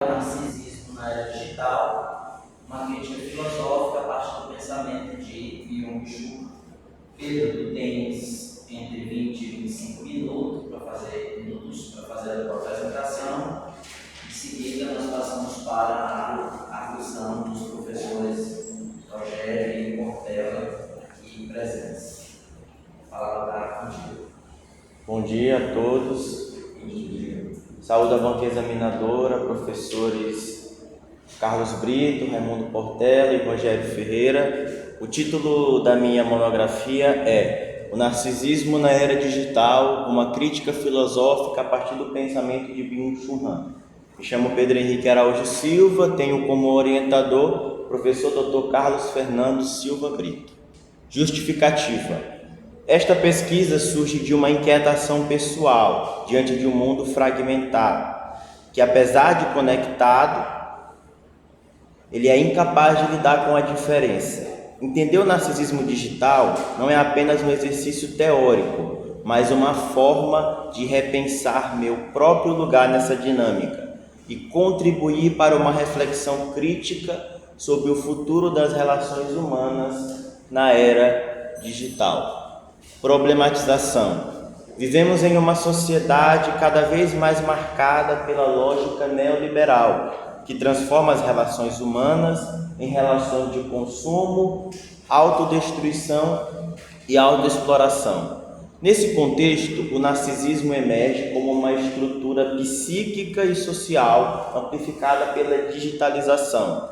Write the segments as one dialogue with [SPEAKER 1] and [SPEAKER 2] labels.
[SPEAKER 1] Narcisismo na era digital, uma crítica filosófica a partir do pensamento de Byung-Chul. Pedro, tens entre 20 e 25 minutos para fazer a tua apresentação. Em seguida, nós passamos para a arguição dos professores Rogério e Portela aqui presentes. A palavra está contigo.
[SPEAKER 2] Bom dia a todos. Saúde à banca examinadora, professores Carlos Brito, Raimundo Portela e Rogério Ferreira. O título da minha monografia é O Narcisismo na Era Digital, uma crítica filosófica a partir do pensamento de Byung-Chul Han. Me chamo Pedro Henrique Araújo Silva, tenho como orientador o professor Dr. Carlos Fernando Silva Brito. Justificativa. Esta pesquisa surge de uma inquietação pessoal diante de um mundo fragmentado, que apesar de conectado, ele é incapaz de lidar com a diferença. Entender o narcisismo digital não é apenas um exercício teórico, mas uma forma de repensar meu próprio lugar nessa dinâmica e contribuir para uma reflexão crítica sobre o futuro das relações humanas na era digital. Problematização. Vivemos em uma sociedade cada vez mais marcada pela lógica neoliberal, que transforma as relações humanas em relações de consumo, autodestruição e autoexploração. Nesse contexto, o narcisismo emerge como uma estrutura psíquica e social amplificada pela digitalização.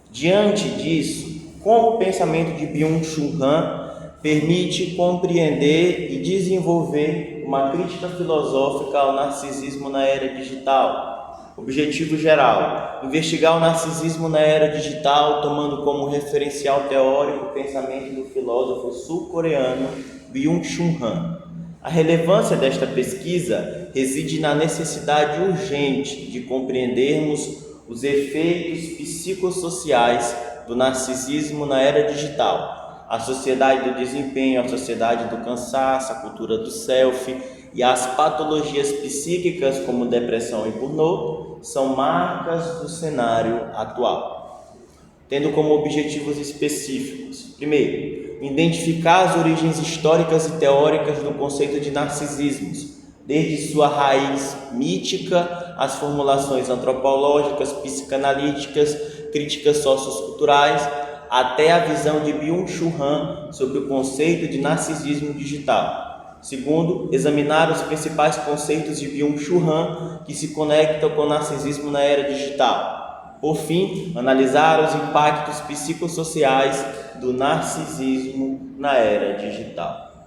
[SPEAKER 2] Diante disso, como o pensamento de Byung-Chul Han permite compreender e desenvolver uma crítica filosófica ao narcisismo na era digital. Objetivo geral: investigar o narcisismo na era digital, tomando como referencial teórico o pensamento do filósofo sul-coreano Byung-Chul Han. A relevância desta pesquisa reside na necessidade urgente de compreendermos os efeitos psicossociais do narcisismo na era digital. A sociedade do desempenho, a sociedade do cansaço, a cultura do selfie e as patologias psíquicas como depressão e burnout são marcas do cenário atual, tendo como objetivos específicos: primeiro, identificar as origens históricas e teóricas do conceito de narcisismos, desde sua raiz mítica, as formulações antropológicas, psicanalíticas, críticas socioculturais, até a visão de Byung-Chul Han sobre o conceito de narcisismo digital. Segundo, examinar os principais conceitos de Byung-Chul Han que se conectam com o narcisismo na era digital. Por fim, analisar os impactos psicossociais do narcisismo na era digital.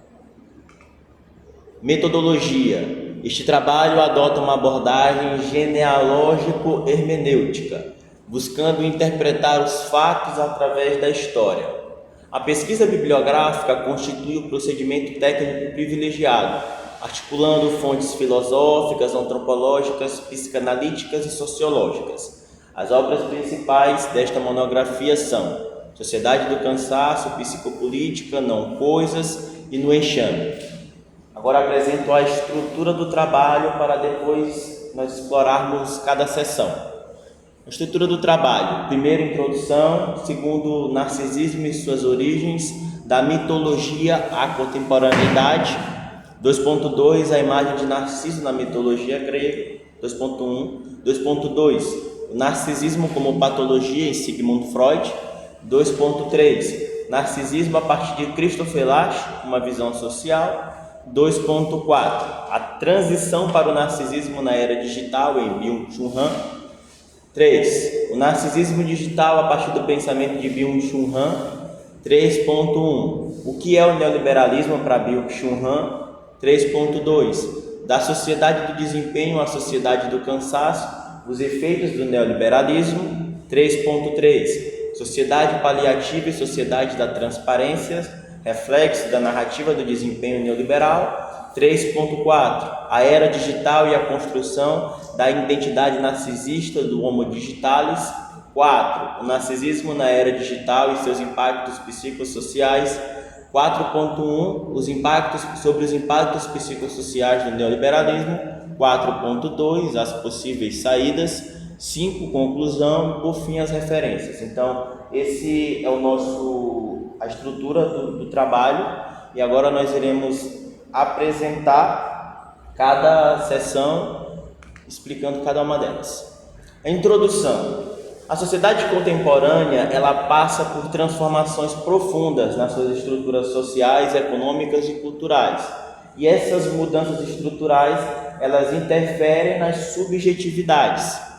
[SPEAKER 2] Metodologia. Este trabalho adota uma abordagem genealógico-hermenêutica, buscando interpretar os fatos através da história. A pesquisa bibliográfica constitui o procedimento técnico privilegiado, articulando fontes filosóficas, antropológicas, psicanalíticas e sociológicas. As obras principais desta monografia são Sociedade do Cansaço, Psicopolítica, Não Coisas e No Enxame. Agora apresento a estrutura do trabalho para depois nós explorarmos cada sessão. A estrutura do trabalho: primeiro, introdução; segundo, narcisismo e suas origens, da mitologia à contemporaneidade; 2.2, a imagem de Narciso na mitologia grega; 2.1, 2.2, o narcisismo como patologia em Sigmund Freud; 2.3, narcisismo a partir de Christopher Lasch, uma visão social; 2.4, a transição para o narcisismo na era digital em Byung-Chul Han; 3. O narcisismo digital a partir do pensamento de Byung-Chul Han. 3.1. O que é o neoliberalismo para Byung-Chul Han? 3.2. Da sociedade do desempenho à sociedade do cansaço, os efeitos do neoliberalismo. 3.3. Sociedade paliativa e sociedade da transparência, reflexo da narrativa do desempenho neoliberal. 3.4. A era digital e a construção da identidade narcisista do Homo digitalis. 4. O narcisismo na era digital e seus impactos psicossociais. 4.1. Os impactos psicossociais do neoliberalismo. 4.2. As possíveis saídas. 5, conclusão, e por fim as referências. Então, esse é a estrutura do trabalho, e agora nós iremos apresentar cada sessão, explicando cada uma delas. A introdução. A sociedade contemporânea, ela passa por transformações profundas nas suas estruturas sociais, econômicas e culturais. E essas mudanças estruturais, elas interferem nas subjetividades.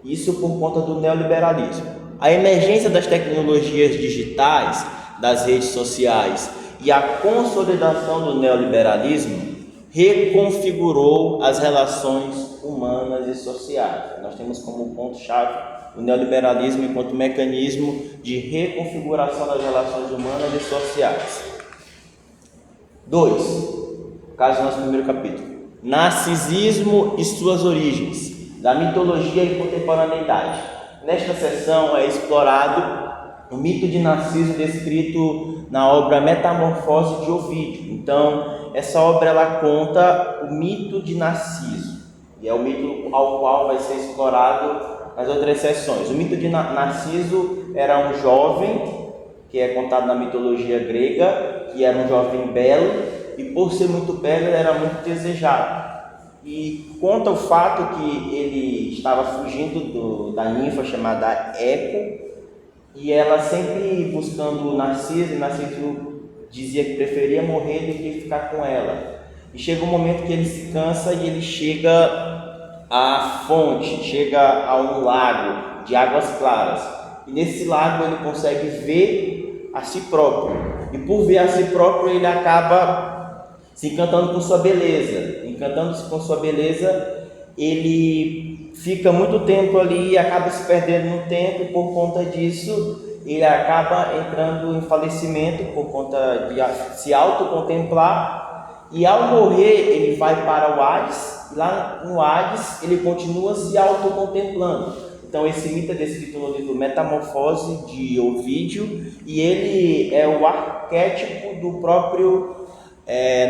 [SPEAKER 2] Isso por conta do neoliberalismo. A emergência das tecnologias digitais, das redes sociais e a consolidação do neoliberalismo reconfigurou as relações humanas e sociais. Nós temos como ponto-chave o neoliberalismo enquanto mecanismo de reconfiguração das relações humanas e sociais. 2. Caso do nosso primeiro capítulo. Narcisismo e suas origens, da mitologia e contemporaneidade. Nesta sessão é explorado o mito de Narciso descrito na obra Metamorfose de Ovídio. Então, essa obra ela conta o mito de Narciso, e é o mito ao qual vai ser explorado nas outras sessões. O mito de Narciso era um jovem, que é contado na mitologia grega, que era um jovem belo, e por ser muito belo ele era muito desejado. E conta o fato que ele estava fugindo da ninfa chamada Eco, e ela sempre buscando Narciso, e Narciso dizia que preferia morrer do que ficar com ela. E chega um momento que ele se cansa e ele chega à fonte, chega a um lago de águas claras. E nesse lago ele consegue ver a si próprio. E por ver a si próprio ele acaba se encantando com sua beleza. Encantando-se com sua beleza, ele fica muito tempo ali e acaba se perdendo no tempo, e por conta disso ele acaba entrando em falecimento por conta de se autocontemplar, e ao morrer ele vai para o Hades, e lá no Hades ele continua se autocontemplando. Então esse mito é descrito no livro Metamorfose de Ovídio, e ele é o arquétipo do próprio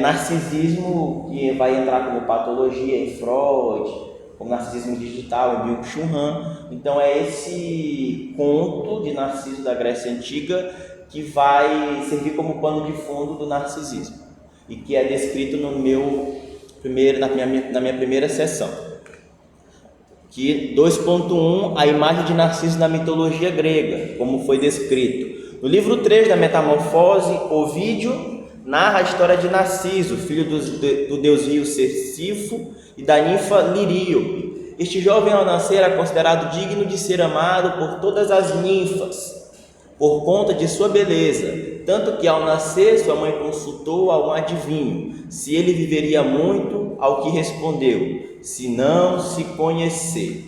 [SPEAKER 2] narcisismo, que vai entrar como patologia em Freud, como narcisismo digital em Byung-Chul Han. Então é esse conto de Narciso da Grécia Antiga que vai servir como pano de fundo do narcisismo, e que é descrito na minha primeira sessão. Que 2.1, a imagem de Narciso na mitologia grega, como foi descrito. No livro 3 da Metamorfose, Ovídio narra a história de Narciso, filho do deus rio Sísifo e da ninfa Liríope. Este jovem, ao nascer, era considerado digno de ser amado por todas as ninfas, por conta de sua beleza, tanto que ao nascer sua mãe consultou a um adivinho se ele viveria muito, ao que respondeu: se não se conhecer.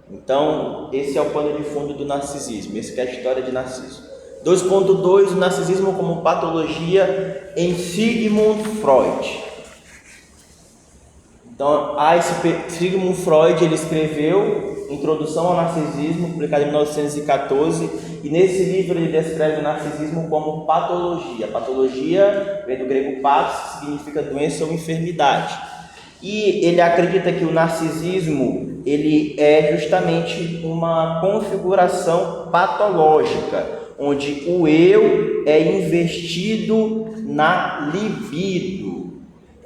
[SPEAKER 2] Então esse é o pano de fundo do narcisismo, essa é a história de Narciso. 2.2, o narcisismo como patologia em Sigmund Freud. Então, Sigmund Freud ele escreveu Introdução ao Narcisismo, publicado em 1914, e nesse livro ele descreve o narcisismo como patologia. Patologia vem do grego pathos, que significa doença ou enfermidade. E ele acredita que o narcisismo ele é justamente uma configuração patológica, onde o eu é investido na libido.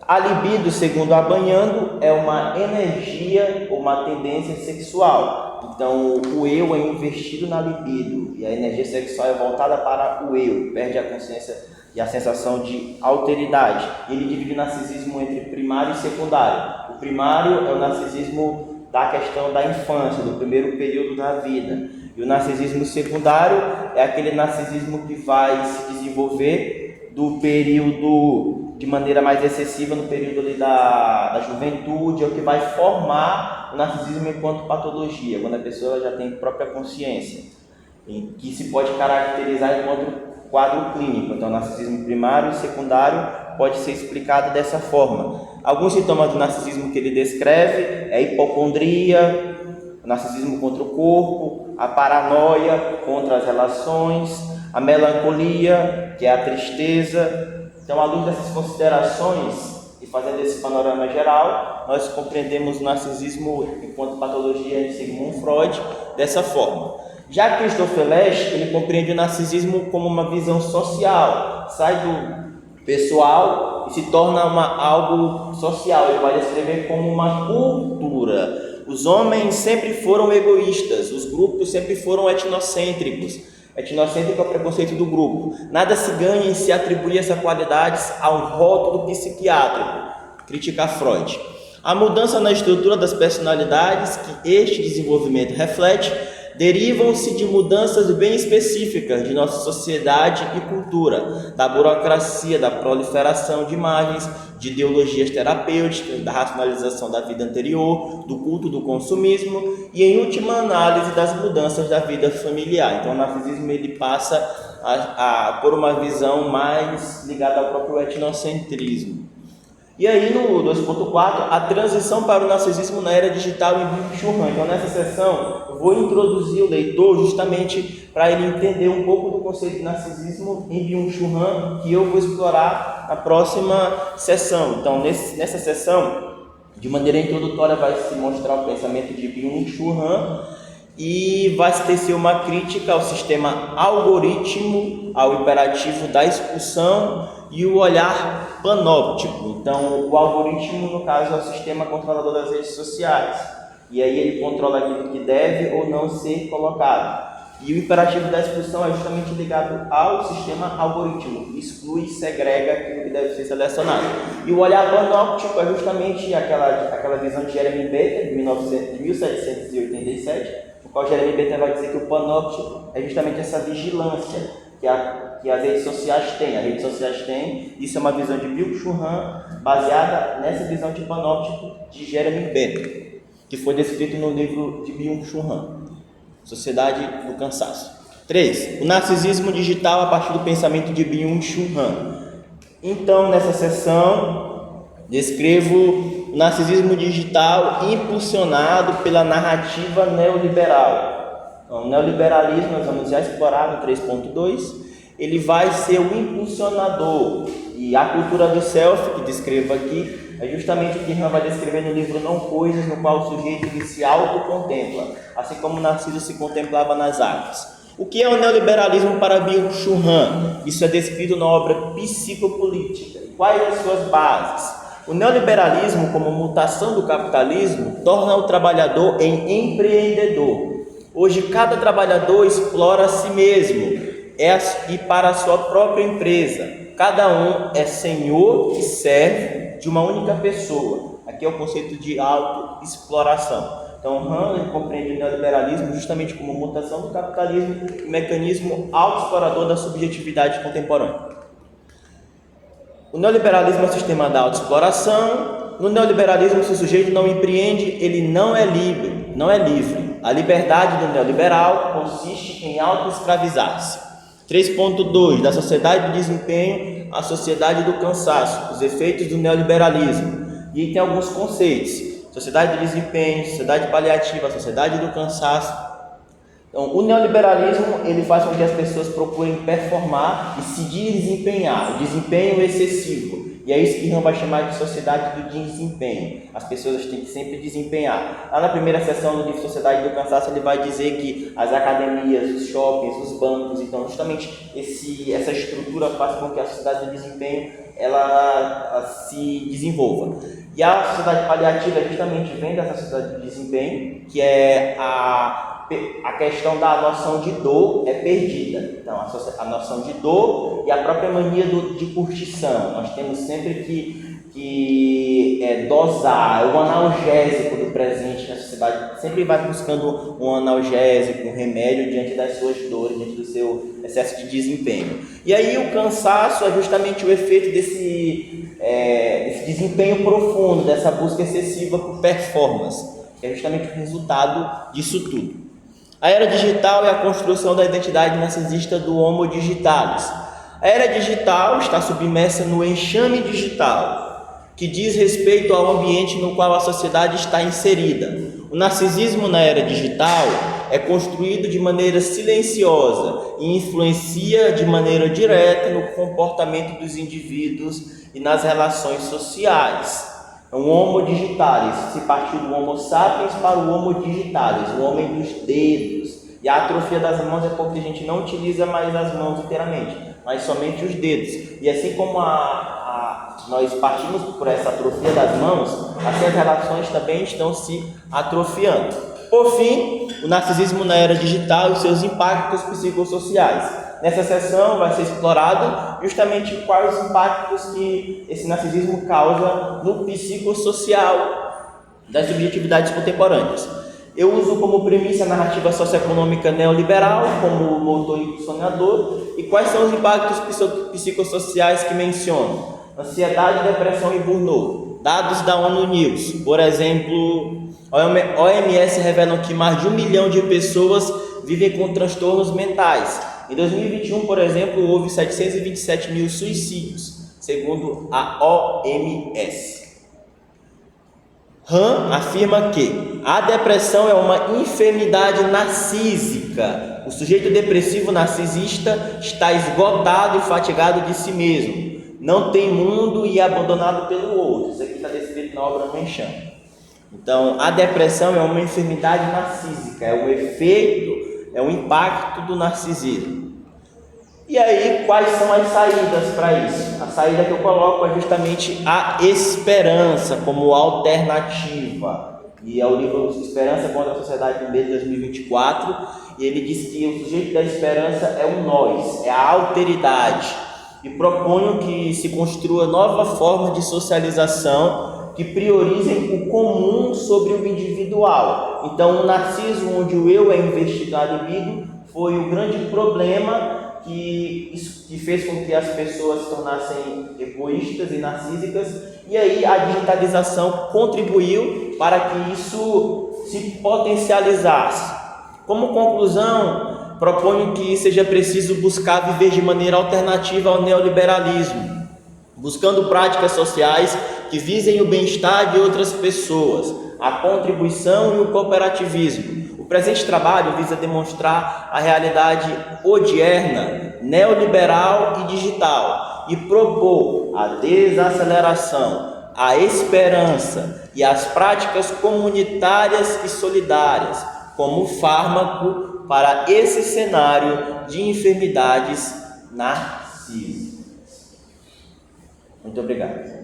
[SPEAKER 2] A libido, segundo Abanhando, é uma energia ou uma tendência sexual. Então, o eu é investido na libido, e a energia sexual é voltada para o eu, perde a consciência e a sensação de alteridade. Ele divide o narcisismo entre primário e secundário. O primário é o narcisismo da questão da infância, do primeiro período da vida. E o narcisismo secundário é aquele narcisismo que vai se desenvolver do período de maneira mais excessiva no período ali da juventude, ou que vai formar o narcisismo enquanto patologia, quando a pessoa já tem própria consciência, que se pode caracterizar enquanto quadro clínico. Então, o narcisismo primário e secundário pode ser explicado dessa forma. Alguns sintomas do narcisismo que ele descreve é a hipocondria, o narcisismo contra o corpo, a paranoia contra as relações, a melancolia, que é a tristeza. Então, à luz dessas considerações e fazendo esse panorama geral, nós compreendemos o narcisismo enquanto patologia de Sigmund Freud dessa forma. Já Christopher Lasch, ele compreende o narcisismo como uma visão social, sai do pessoal e se torna algo social. Ele vai descrever como uma cultura. Os homens sempre foram egoístas, os grupos sempre foram etnocêntricos. Etnocêntrico é o preconceito do grupo. Nada se ganha em se atribuir essas qualidades ao rótulo psiquiátrico. Critica Freud. A mudança na estrutura das personalidades que este desenvolvimento reflete derivam-se de mudanças bem específicas de nossa sociedade e cultura, da burocracia, da proliferação de imagens, de ideologias terapêuticas, da racionalização da vida anterior, do culto do consumismo e, em última análise, das mudanças da vida familiar. Então, o narcisismo ele passa por uma visão mais ligada ao próprio etnocentrismo. E aí, no 2.4, a transição para o narcisismo na era digital em Byung-Chul Han. Então, nessa sessão, eu vou introduzir o leitor justamente para ele entender um pouco do conceito de narcisismo em Byung-Chul Han, que eu vou explorar na próxima sessão. Então, nessa sessão, de maneira introdutória, vai se mostrar o pensamento de Byung-Chul Han e vai se tecer uma crítica ao sistema algoritmo, ao imperativo da expulsão e o olhar panóptico. Então, o algoritmo, no caso, é o sistema controlador das redes sociais. E aí ele controla aquilo que deve ou não ser colocado. E o imperativo da expulsão é justamente ligado ao sistema algoritmo. Exclui e segrega aquilo que deve ser selecionado. E o olhar panóptico é justamente aquela visão de Jeremy Bentham, de 1787, no qual Jeremy Bentham vai dizer que o panóptico é justamente essa vigilância que as redes sociais têm. As redes sociais têm, isso é uma visão de Byung-Chul Han, baseada nessa visão de panóptico de Jeremy Bentham, que foi descrito no livro de Byung-Chul Han, Sociedade do Cansaço. 3. O narcisismo digital a partir do pensamento de Byung-Chul Han. Então, nessa sessão, descrevo o narcisismo digital impulsionado pela narrativa neoliberal. Então, o neoliberalismo, nós vamos já explorar no 3.2, ele vai ser o impulsionador. E a cultura do self, que descrevo aqui, é justamente o que Han vai descrever no livro Não Coisas, no qual o sujeito ele se autocontempla, assim como Narciso se contemplava nas artes. O que é o neoliberalismo para Byung-Chul Han? Isso é descrito na obra Psicopolítica. Quais as suas bases? O neoliberalismo, como mutação do capitalismo, torna o trabalhador em empreendedor. Hoje, cada trabalhador explora a si mesmo e para a sua própria empresa. Cada um é senhor e serve de uma única pessoa. Aqui é o conceito de autoexploração. Então, Han compreende o neoliberalismo justamente como mutação do capitalismo e mecanismo autoexplorador da subjetividade contemporânea. O neoliberalismo é o sistema da autoexploração. No neoliberalismo, se o sujeito não empreende, ele não é livre. A liberdade do neoliberal consiste em autoescravizar-se. 3.2, da sociedade do desempenho à sociedade do cansaço, os efeitos do neoliberalismo. E aí tem alguns conceitos: sociedade do desempenho, sociedade paliativa, sociedade do cansaço. Então, o neoliberalismo ele faz com que as pessoas procurem performar e se desempenhar, o desempenho excessivo. E é isso que Han vai chamar de sociedade do desempenho. As pessoas têm que sempre desempenhar. Lá na primeira sessão do livro Sociedade do Cansaço, ele vai dizer que as academias, os shoppings, os bancos, então justamente essa estrutura faz com que a sociedade do desempenho ela se desenvolva. E a sociedade paliativa justamente vem dessa sociedade do desempenho, que é a questão da noção de dor é perdida. Então, a noção de dor e a própria mania de curtição. Nós temos sempre que dosar o analgésico do presente na sociedade. Sempre vai buscando um analgésico, um remédio diante das suas dores, diante do seu excesso de desempenho. E aí o cansaço é justamente o efeito desse desempenho profundo, dessa busca excessiva por performance, que é justamente o resultado disso tudo. A era digital é a construção da identidade narcisista do Homo digitalis. A era digital está submersa no enxame digital, que diz respeito ao ambiente no qual a sociedade está inserida. O narcisismo na era digital é construído de maneira silenciosa e influencia de maneira direta no comportamento dos indivíduos e nas relações sociais. É um homo digitalis, se partiu do homo sapiens para o homo digitalis, o homem dos dedos. E a atrofia das mãos é porque a gente não utiliza mais as mãos inteiramente, mas somente os dedos. E assim como nós partimos por essa atrofia das mãos, assim as relações também estão se atrofiando. Por fim, o narcisismo na era digital e os seus impactos psicossociais. Nessa sessão vai ser explorado justamente quais os impactos que esse narcisismo causa no psicossocial das subjetividades contemporâneas. Eu uso como premissa a narrativa socioeconômica neoliberal como motor impulsionador. E quais são os impactos psicossociais que menciono? Ansiedade, depressão e burnout. Dados da ONU News, por exemplo, OMS revelam que mais de 1 milhão de pessoas vivem com transtornos mentais. Em 2021, por exemplo, houve 727 mil suicídios, segundo a OMS. Han afirma que a depressão é uma enfermidade narcísica. O sujeito depressivo narcisista está esgotado e fatigado de si mesmo. Não tem mundo e é abandonado pelo outro. Isso aqui está descrito na obra Menchan. Então, a depressão é uma enfermidade narcísica, é um efeito, é um impacto do narcisismo. E aí, quais são as saídas para isso? A saída que eu coloco é justamente a esperança como alternativa. E é o livro Esperança contra a Sociedade do Medo, de 2024. E ele diz que o sujeito da esperança é o nós, é a alteridade. E proponho que se construa nova forma de socialização que priorizem o comum sobre o individual. Então, o narcisismo, onde o eu é investigado e lido, foi o grande problema que fez com que as pessoas se tornassem egoístas e narcísicas, e aí a digitalização contribuiu para que isso se potencializasse. Como conclusão, proponho que seja preciso buscar viver de maneira alternativa ao neoliberalismo, buscando práticas sociais que visem o bem-estar de outras pessoas, a contribuição e o cooperativismo. O presente trabalho visa demonstrar a realidade odierna, neoliberal e digital e propor a desaceleração, a esperança e as práticas comunitárias e solidárias como fármaco para esse cenário de enfermidades narcísicas. Muito obrigado.